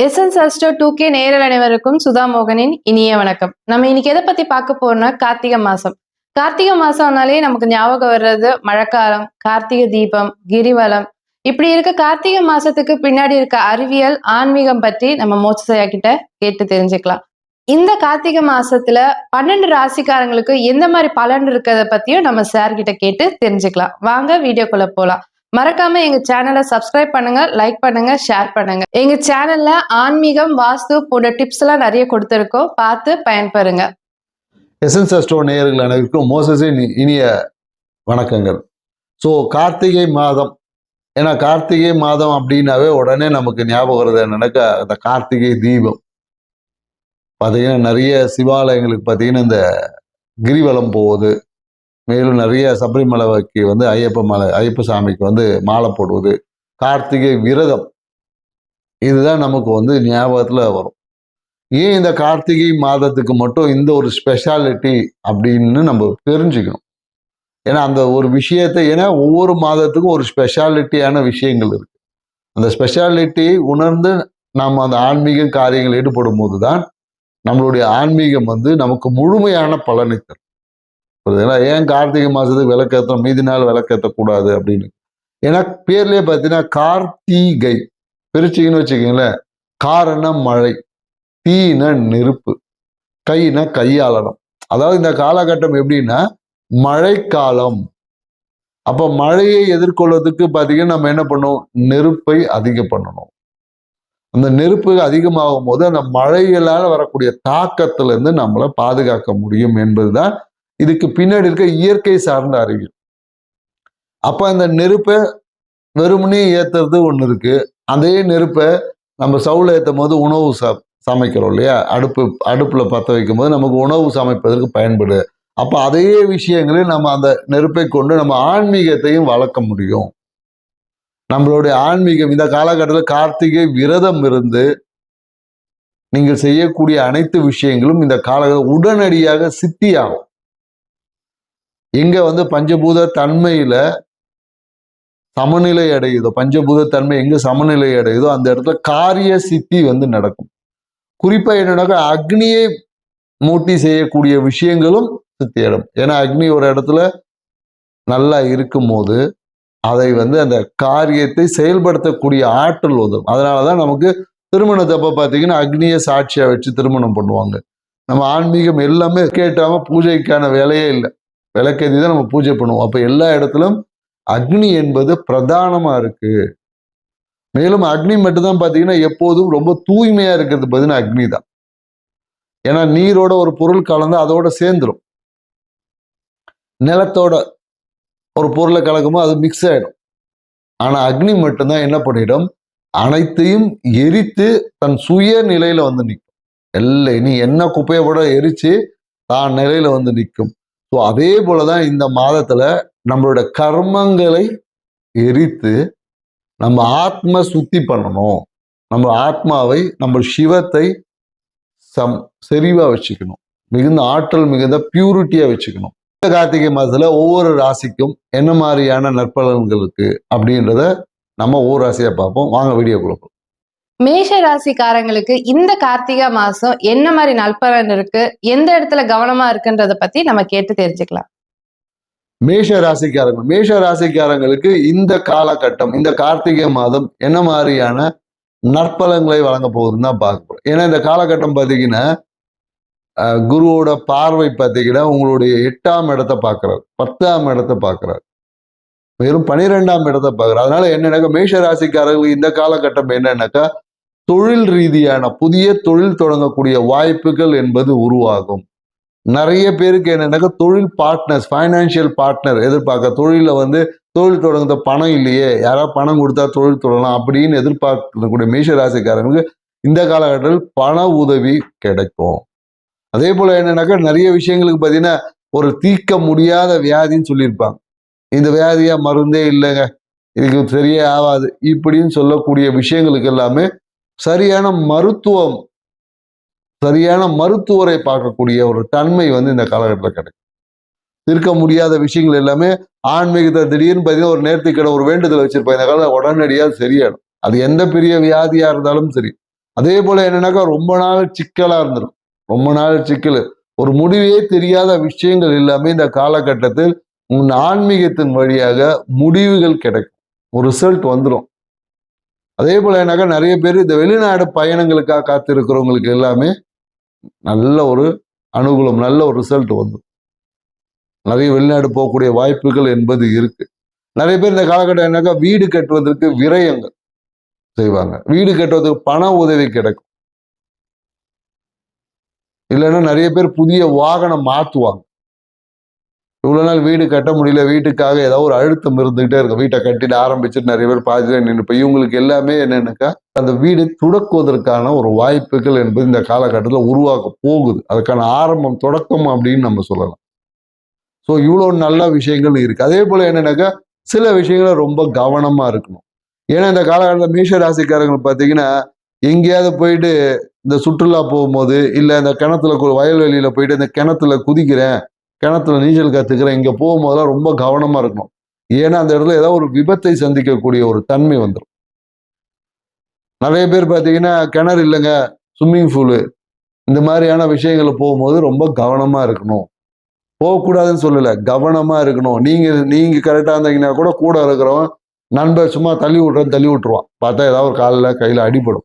எஸ்என்ஸ் astro 2K நேயர்கள் அனைவருக்கும் சுதா மோகனின் இனிய வணக்கம். நம்ம இன்னைக்கு எதை பத்தி பார்க்க போறோம்னா கார்த்திகை மாசம். கார்த்திகை மாசம்னாலே நமக்கு ஞாபகம் வர்றது மழைக்காலம், கார்த்திகை தீபம், கிரிவலம். இப்படி இருக்க கார்த்திகை மாசத்துக்கு பின்னாடி இருக்க அறிவியல், ஆன்மீகம் பற்றி நம்ம மோட்சயா கிட்ட கேட்டு தெரிஞ்சுக்கலாம். இந்த கார்த்திகை மாசத்துல 12 ராசிக்காரங்களுக்கு எந்த மாதிரி பலன் இருக்கிறத பத்தியும் நம்ம சார் கிட்ட கேட்டு தெரிஞ்சுக்கலாம். வாங்க வீடியோக்குள்ள போலாம். மறக்காம எங்க சேனலை சப்ஸ்கிரைப் பண்ணுங்க, லைக் பண்ணுங்க, ஷேர் பண்ணுங்க. எங்க சேனல்ல ஆன்மீகம், வாஸ்து போன்ற டிப்ஸ் எல்லாம் நிறைய கொடுத்திருக்கோம், பார்த்து பயன்பெறுங்க. எஸ்என்ஸ் அஸ்ட்ரோ நேயர்கள் அனைவருக்கும் மோசஸின் இனிய வணக்கங்கள். ஸோ கார்த்திகை மாதம், ஏன்னா கார்த்திகை மாதம் அப்படின்னாவே உடனே நமக்கு ஞாபகம் வருது என்னன்னாக்கா அந்த கார்த்திகை தீபம். பார்த்தீங்கன்னா நிறைய சிவாலயங்களுக்கு பார்த்தீங்கன்னா இந்த கிரிவலம் போவது, மேலும் நிறைய சபரிமலைக்கு வந்து ஐயப்ப சாமிக்கு வந்து மாலை போடுவது, கார்த்திகை விரதம், இதுதான் நமக்கு வந்து ஞாபகத்தில் வரும். ஏன் இந்த கார்த்திகை மாதத்துக்கு மட்டும் இந்த ஒரு ஸ்பெஷாலிட்டி அப்படின்னு நம்ம தெரிஞ்சுக்கணும். ஏன்னா அந்த ஒரு விஷயத்தை, ஏன்னா ஒவ்வொரு மாதத்துக்கும் ஒரு ஸ்பெஷாலிட்டியான விஷயங்கள் இருக்கு. அந்த ஸ்பெஷாலிட்டி உணர்ந்து நாம் அந்த ஆன்மீக காரியங்கள் ஈடுபடும் போது தான் நம்மளுடைய ஆன்மீகம் வந்து நமக்கு முழுமையான பலனை தரும். ஏன்னா ஏன் கார்த்திகை மாசத்துக்கு விளக்கேற்றோம், மீதி நாள் விளக்கேற்றக்கூடாது அப்படின்னு. ஏன்னா பேர்லயே பார்த்தீங்கன்னா கார்த்திகை பிரிச்சிங்கன்னு வச்சுக்கீங்களேன். காரண மழை, தீன நெருப்பு, கைனா கையாளனம். அதாவது இந்த காலகட்டம் எப்படின்னா மழைக்காலம். அப்போ மழையை எதிர்கொள்வதற்கு பார்த்தீங்கன்னா நம்ம என்ன பண்ணோம், நெருப்பை அதிகம் பண்ணணும். அந்த நெருப்பு அதிகமாகும் போது அந்த மழைகளால் வரக்கூடிய தாக்கத்துல இருந்து நம்மளை பாதுகாக்க முடியும் என்பதுதான் இதுக்கு பின்னாடி இருக்க இயற்கை சார்ந்த அறிவியல். அப்ப அந்த நெருப்பை வெறுமனே ஏத்துறது ஒண்ணு இருக்கு. அதே நெருப்பை நம்ம சவுல ஏற்றும் போது உணவு சமைக்கிறோம் இல்லையா, அடுப்புல பற்ற வைக்கும் போது நமக்கு உணவு சமைப்பதற்கு பயன்படுது. அப்ப அதே விஷயங்களில் நம்ம அந்த நெருப்பை கொண்டு நம்ம ஆன்மீகத்தையும் வளர்க்க முடியும். நம்மளுடைய ஆன்மீகம் இந்த காலகட்டத்தில் கார்த்திகை விரதம் இருந்து நீங்கள் செய்யக்கூடிய அனைத்து விஷயங்களும் இந்த காலகட்டம் உடனடியாக சித்தியாகும். எங்க வந்து பஞ்சபூத தன்மையில சமநிலை அடையுதோ, பஞ்சபூத தன்மை எங்க சமநிலை அடையுதோ அந்த இடத்துல காரிய சித்தி வந்து நடக்கும். குறிப்பா என்னன்னாக்கா அக்னியை மூட்டி செய்யக்கூடிய விஷயங்களும் சித்தி அடையும். ஏன்னா அக்னி ஒரு இடத்துல நல்லா இருக்கும் போது அதை வந்து அந்த காரியத்தை செயல்படுத்தக்கூடிய ஆற்றல் உதவும். அதனாலதான் நமக்கு திருமணத்தப்ப பார்த்தீங்கன்னா அக்னியை சாட்சியா வச்சு திருமணம் பண்ணுவாங்க. நம்ம ஆன்மீகம் எல்லாமே கேட்டாம பூஜைக்கான வேலையே இல்லை, விளக்கேற்றி தான் நம்ம பூஜை பண்ணுவோம். அப்ப எல்லா இடத்திலும் அக்னி என்பது பிரதானமா இருக்கு. மேலும் அக்னி மட்டும்தான் பார்த்தீங்கன்னா எப்போதும் ரொம்ப தூய்மையா இருக்கிறது பார்த்தீங்கன்னா அக்னி தான். ஏன்னா நீரோட ஒரு பொருள் கலந்து அதோட சேர்ந்துடும். நிலத்தோட ஒரு பொருளை கலக்குமோ அது மிக்ஸ் ஆயிடும். ஆனா அக்னி மட்டும்தான் என்ன பண்ணிடும், அனைத்தையும் எரித்து தன் சுய நிலையில வந்து நிற்கும். நீ என்ன குப்பையை கூட எரிச்சு தான் நிலையில வந்து நிற்கும். ஸோ அதே போலதான் இந்த மாதத்துல நம்மளோட கர்மங்களை எரித்து நம்ம ஆத்ம சுத்தி பண்ணணும். நம்ம ஆத்மாவை, நம்ம சிவத்தை செறிவா வச்சுக்கணும், மிகுந்த ஆற்றல் மிகுந்த பியூரிட்டியா வச்சுக்கணும். இந்த கார்த்திகை மாதத்துல ஒவ்வொரு ராசிக்கும் என்ன மாதிரியான நற்பலன்கள் இருக்கு அப்படின்றத நம்ம ஒவ்வொரு ராசியா பார்ப்போம். வாங்க வீடியோக்குள்ள போவோம். மேஷ ராசிக்காரங்களுக்கு இந்த கார்த்திகை மாசம் என்ன மாதிரி நற்பலன் இருக்கு, எந்த இடத்துல கவனமா இருக்குன்றத பத்தி நம்ம கேட்டு தெரிஞ்சுக்கலாம். மேஷ ராசிக்காரங்களுக்கு இந்த காலகட்டம், இந்த கார்த்திகை மாதம் என்ன மாதிரியான நற்பலன்களை வழங்க போகுதுன்னு தான் பார்க்க போறோம். ஏன்னா இந்த காலகட்டம் பார்த்தீங்கன்னா குருவோட பார்வை பார்த்தீங்கன்னா உங்களுடைய 8ஆம் இடத்தை பார்க்கிறார், 10ஆம் இடத்தை பார்க்கிறார், வெறும் 12ஆம் இடத்தை பார்க்கிறார். அதனால என்னன்னாக்கா மேஷ ராசிக்காரர்களுக்கு இந்த காலகட்டம் என்னன்னாக்கா தொழில் ரீதியான புதிய தொழில் தொடங்கக்கூடிய வாய்ப்புகள் என்பது உருவாகும். நிறைய பேருக்கு என்னன்னாக்கா தொழில் பார்ட்னர்ஸ், ஃபைனான்சியல் பார்ட்னர் எதிர்பார்க்க, தொழில வந்து தொழில் தொடங்குற பணம் இல்லையே, யாராவது பணம் கொடுத்தா தொழில் தொடங்கலாம் அப்படின்னு எதிர்பார்க்கக்கூடிய மேஷ ராசிக்காரங்களுக்கு இந்த காலகட்டத்தில் பண உதவி கிடைக்கும். அதே போல என்னன்னாக்கா நிறைய விஷயங்களுக்கு பார்த்தீங்கன்னா ஒரு தீர்க்க முடியாத வியாதின்னு சொல்லியிருப்பாங்க. இந்த வியாதியா மருந்தே இல்லைங்க, இதுக்கு சரியே ஆகாது இப்படின்னு சொல்லக்கூடிய விஷயங்களுக்கு எல்லாமே சரியான மருத்துவரை பார்க்கக்கூடிய ஒரு தன்மை வந்து இந்த காலகட்டத்தில் கிடைக்கும். தீர்க்க முடியாத விஷயங்கள் எல்லாமே ஆன்மீகத்தை திடீர்னு பார்த்தீங்கன்னா ஒரு நேர்த்திக்கடை ஒரு வேண்டுதல் வச்சிருப்பாங்க, இந்த காலம் உடனடியாக சரியாயிடும். அது எந்த பெரிய வியாதியா இருந்தாலும் சரி, அதே போல என்னன்னாக்கா ரொம்ப நாள் சிக்கலா இருந்துடும். ரொம்ப நாள் சிக்கல், ஒரு முடிவே தெரியாத விஷயங்கள் எல்லாமே இந்த காலகட்டத்தில் உங்க ஆன்மீகத்தின் வழியாக முடிவுகள் கிடைக்கும். ஒரு ரிசல்ட் வந்துடும். அதே போல என்னக்கா நிறைய பேர் இந்த வெளிநாடு பயணங்களுக்காக காத்திருக்கிறவங்களுக்கு எல்லாமே நல்ல ஒரு அனுகூலம், நல்ல ஒரு ரிசல்ட் வந்துடும். நிறைய வெளிநாடு போகக்கூடிய வாய்ப்புகள் என்பது இருக்கு. நிறைய பேர் இந்த காலகட்டம் என்னக்கா வீடு கட்டுவதற்கு விரயங்கள் செய்வாங்க. வீடு கட்டுவதற்கு பண உதவி கிடைக்கும். இல்லைன்னா நிறைய பேர் புதிய வாகனம் மாற்றுவாங்க. இவ்வளவு நாள் வீடு கட்ட முடியல, வீட்டுக்காக ஏதாவது ஒரு அழுத்தம் இருந்துகிட்டே இருக்கும். வீட்டை கட்டிட்டு ஆரம்பிச்சுட்டு நிறைய பேர் பாதியில நின்று இவங்களுக்கு எல்லாமே என்னன்னாக்கா அந்த வீடு துடக்குவதற்கான ஒரு வாய்ப்புகள் என்பது இந்த காலகட்டத்தில் உருவாக்க போகுது. அதுக்கான ஆரம்பம், தொடக்கம் அப்படின்னு நம்ம சொல்லலாம். ஸோ இவ்வளோ நல்ல விஷயங்கள் இருக்கு. அதே போல என்னன்னாக்கா சில விஷயங்களை ரொம்ப கவனமா இருக்கணும். ஏன்னா இந்த காலகட்டத்தில் மேஷ ராசிக்காரங்க பார்த்தீங்கன்னா எங்கேயாவது போயிட்டு இந்த சுற்றுலா போகும்போது, இல்லை இந்த கிணத்துல வயல்வெளியில போயிட்டு இந்த கிணத்துல குதிக்கிறேன், கிணத்துல நீச்சல் கத்துக்கிறேன், இங்க போகும்போதெல்லாம் ரொம்ப கவனமா இருக்கணும். ஏன்னா அந்த இடத்துல ஏதாவது ஒரு விபத்தை சந்திக்கக்கூடிய ஒரு தன்மை வந்துடும். நிறைய பேர் பார்த்தீங்கன்னா கிணறு இல்லைங்க, ஸ்விம்மிங் பூலு, இந்த மாதிரியான விஷயங்களை போகும்போது ரொம்ப கவனமா இருக்கணும். போகக்கூடாதுன்னு சொல்லல, கவனமா இருக்கணும். நீங்க கரெக்டா இருந்தீங்கன்னா கூட இருக்கிறவன் நண்பர் சும்மா தள்ளி விட்டுருவான். பார்த்தா ஏதாவது ஒரு காலில் கையில அடிபடும்.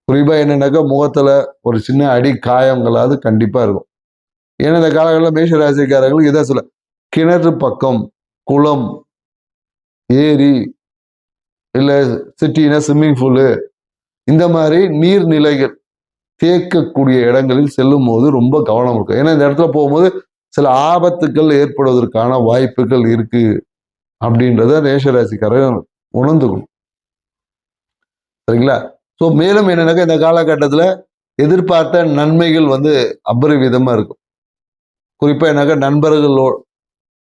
குறிப்பா என்னன்னாக்கா முகத்துல ஒரு சின்ன அடி காயங்களாவது கண்டிப்பா இருக்கும். ஏன்னா இந்த காலங்களில் மேஷ ராசிக்காரங்களுக்கு இதை சொல்ல, கிணறு பக்கம், குளம், ஏரி, இல்லை சிட்டினா ஸ்விம்மிங் பூலு, இந்த மாதிரி நீர்நிலைகள் தேக்கக்கூடிய இடங்களில் செல்லும் போது ரொம்ப கவனம் இருக்கும். ஏன்னா இந்த இடத்துல போகும்போது சில ஆபத்துக்கள் ஏற்படுவதற்கான வாய்ப்புகள் இருக்கு அப்படின்றத மேஷராசிக்காரர் உணர்ந்துக்கணும். சரிங்களா? ஸோ மேலும் என்னன்னாக்கா இந்த காலகட்டத்தில் எதிர்பார்த்த நன்மைகள் அபரிவிதமா இருக்கும். குறிப்பா என்னக்கா நண்பர்களோ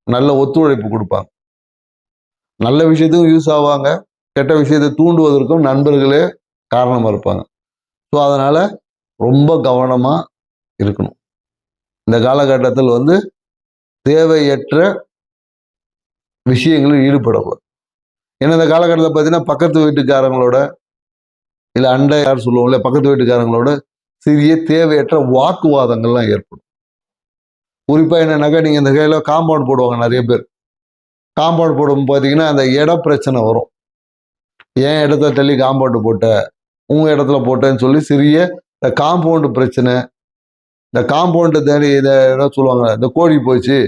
நல்ல ஒத்துழைப்பு கொடுப்பாங்க. நல்ல விஷயத்துக்கும் யூஸ் ஆவாங்க, கெட்ட விஷயத்தை தூண்டுவதற்கும் நண்பர்களே காரணமா இருப்பாங்க. ஸோ அதனால ரொம்ப கவனமா இருக்கணும். இந்த காலகட்டத்தில் தேவையற்ற விஷயங்களில் ஈடுபடக்கூடாது. ஏன்னா இந்த காலகட்டத்தில் பார்த்தீங்கன்னா பக்கத்து வீட்டுக்காரங்களோட, இல்லை அண்டை யார் சொல்லுவோம்ல, பக்கத்து வீட்டுக்காரங்களோட சிறிய தேவையற்ற வாக்குவாதங்கள்லாம் ஏற்படும். குறிப்பா என்னன்னாக்கா நீங்க இந்த கையில காம்பவுண்ட் போடுவாங்க நிறைய பேர். காம்பவுண்ட் போடும் பார்த்தீங்கன்னா அந்த இட பிரச்சனை வரும். ஏன் இடத்த தள்ளி காம்பவுண்டு போட்ட, உங்க இடத்துல போட்டேன்னு சொல்லி சிறிய இந்த காம்பவுண்டு பிரச்சனை, இந்த காம்பவுண்டு தேடி இதை ஏதாவது சொல்லுவாங்க, இந்த கோழி போயிடுச்சு,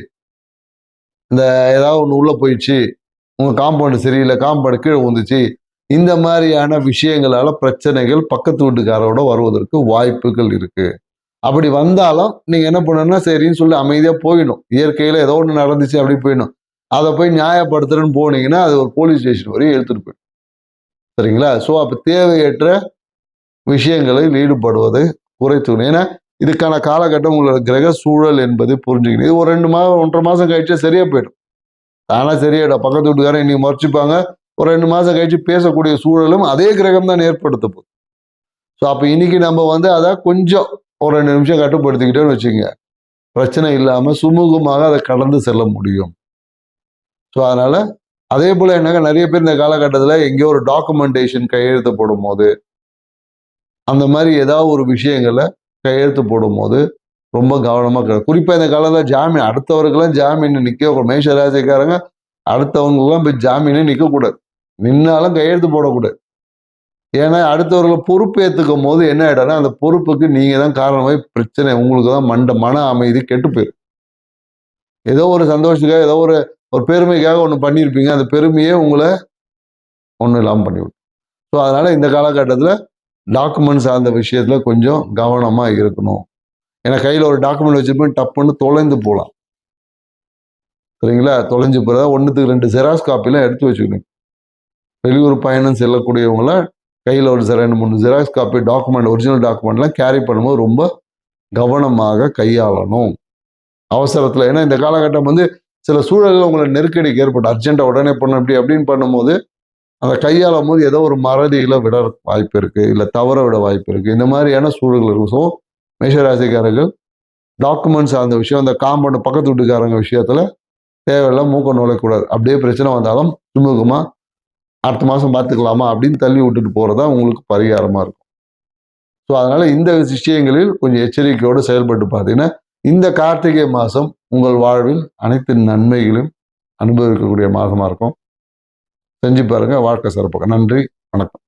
இந்த ஏதாவது ஒன்று உள்ள போயிடுச்சு, உங்க காம்பவுண்டு சரியில்லை, காம்பவுண்டு கீழே வந்துச்சு, இந்த மாதிரியான விஷயங்களால பிரச்சனைகள் பக்கத்து வீட்டுக்காரோட வருவதற்கு வாய்ப்புகள் இருக்கு. அப்படி வந்தாலும் நீங்க என்ன பண்ணணும்னா சரின்னு சொல்லி அமைதியா போயிடணும். இயற்கையில ஏதோ ஒன்று நடந்துச்சு அப்படி போயிடணும். அதை போய் நியாயப்படுத்துறேன்னு போனீங்கன்னா அது ஒரு போலீஸ் ஸ்டேஷன் வரையும் எடுத்துட்டு போயிடும். சரிங்களா? ஸோ அப்போ தேவையற்ற விஷயங்களில் ஈடுபடுவதை குறைத்துக்கணும். ஏன்னா இதுக்கான காலகட்டம் உங்களோட கிரக சூழல் என்பதை புரிஞ்சுக்கணும். இது ஒரு 2 மாதம் 1.5 மாதம் கழிச்சு சரியா போயிடும். தானா சரியாயிடும். பக்கத்து வீட்டுக்காரன் இன்னைக்கு மறைச்சிப்பாங்க, ஒரு 2 மாதம் கழிச்சு பேசக்கூடிய சூழலும் அதே கிரகம் தான் ஏற்படுத்த போகுது. ஸோ அப்போ இன்னைக்கு நம்ம அதை கொஞ்சம் ஒரு 2 நிமிஷம் கட்டுப்படுத்திக்கிட்டோன்னு வச்சுங்க, பிரச்சனை இல்லாமல் சுமூகமாக அதை கடந்து செல்ல முடியும். ஸோ அதனால அதே போல என்னங்க நிறைய பேர் இந்த காலகட்டத்தில் எங்கேயோ ஒரு டாக்குமெண்டேஷன் கையெழுத்து போடும் போது, அந்த மாதிரி ஏதாவது ஒரு விஷயங்களை கையெழுத்து போடும் போது ரொம்ப கவனமாக குறிப்பாக இந்த காலத்தில் ஜாமீன் அடுத்தவர்களெல்லாம் ஜாமீன் நிற்க மேஷ ராசிக்காரங்க அடுத்தவங்களுக்கெல்லாம் போய் ஜாமீனே நிற்கக்கூடாது. நின்னாலும் கையெழுத்து போடக்கூடாது. ஏன்னா அடுத்தவர்களை பொறுப்பு ஏற்றுக்கும் போது என்ன ஆயிடும்னா அந்த பொறுப்புக்கு நீங்க தான் காரணமாய் பிரச்சனை, உங்களுக்கு தான் மன அமைதி கெட்டு போயிடும். ஏதோ ஒரு சந்தோஷத்துக்காக ஏதோ ஒரு பெருமைக்காக ஒன்று பண்ணியிருப்பீங்க, அந்த பெருமையே உங்களை ஒன்றும் இல்லாமல் பண்ணிவிடும். ஸோ அதனால இந்த காலகட்டத்தில் டாக்குமெண்ட் சார்ந்த விஷயத்துல கொஞ்சம் கவனமா இருக்கணும். ஏன்னா கையில் ஒரு டாக்குமெண்ட் வச்சிருப்பேன், டப்புன்னு தொலைந்து போகலாம். சரிங்களா? தொலைஞ்சு போகிறதா 1க்கு 2 ஜெராக்ஸ் காப்பிலாம் எடுத்து வச்சுக்கணும். வெளியூர் பயணம் செல்லக்கூடியவங்கள கையில் ஒரு 2, 3 ஜெராக்ஸ் காப்பி டாக்குமெண்ட், ஒரிஜினல் டாக்குமெண்ட்லாம் கேரி பண்ணும்போது ரொம்ப கவனமாக கையாளணும். அவசரத்தில், ஏன்னா இந்த காலகட்டம் சில சூழல்கள் உங்களை நெருக்கடிக்கு ஏற்படும். அர்ஜென்ட்டாக உடனே பண்ணணும் இப்படி அப்படின்னு பண்ணும்போது அதை கையாளும் போது ஏதோ ஒரு மறதியில விட வாய்ப்பு இருக்கு, இல்லை தவற விட வாய்ப்பு இருக்கு. இந்த மாதிரியான சூழல்கள் இருக்கும். ஸோ மேஷராசிக்காரர்கள் டாக்குமெண்ட்ஸ் அந்த விஷயம், அந்த காம்பவுண்ட் பக்கத்து வீட்டுக்காரங்க விஷயத்துல தேவையில்லாம் மூக்க நுழைக்கூடாது. அப்படியே பிரச்சனை வந்தாலும் சுமூகமா அடுத்த மாதம் பார்த்துக்கலாமா அப்படின்னு தள்ளி விட்டுட்டு போகிறதா உங்களுக்கு பரிகாரமாக இருக்கும். ஸோ அதனால் இந்த விஷயங்களில் கொஞ்சம் எச்சரிக்கையோடு செயல்பட்டு பார்த்தீங்கன்னா இந்த கார்த்திகை மாதம் உங்கள் வாழ்வில் அனைத்து நன்மைகளையும் அனுபவிக்கக்கூடிய மாதமாக இருக்கும். செஞ்சு பாருங்கள், வாழ்க்கை சிறப்பாக. நன்றி, வணக்கம்.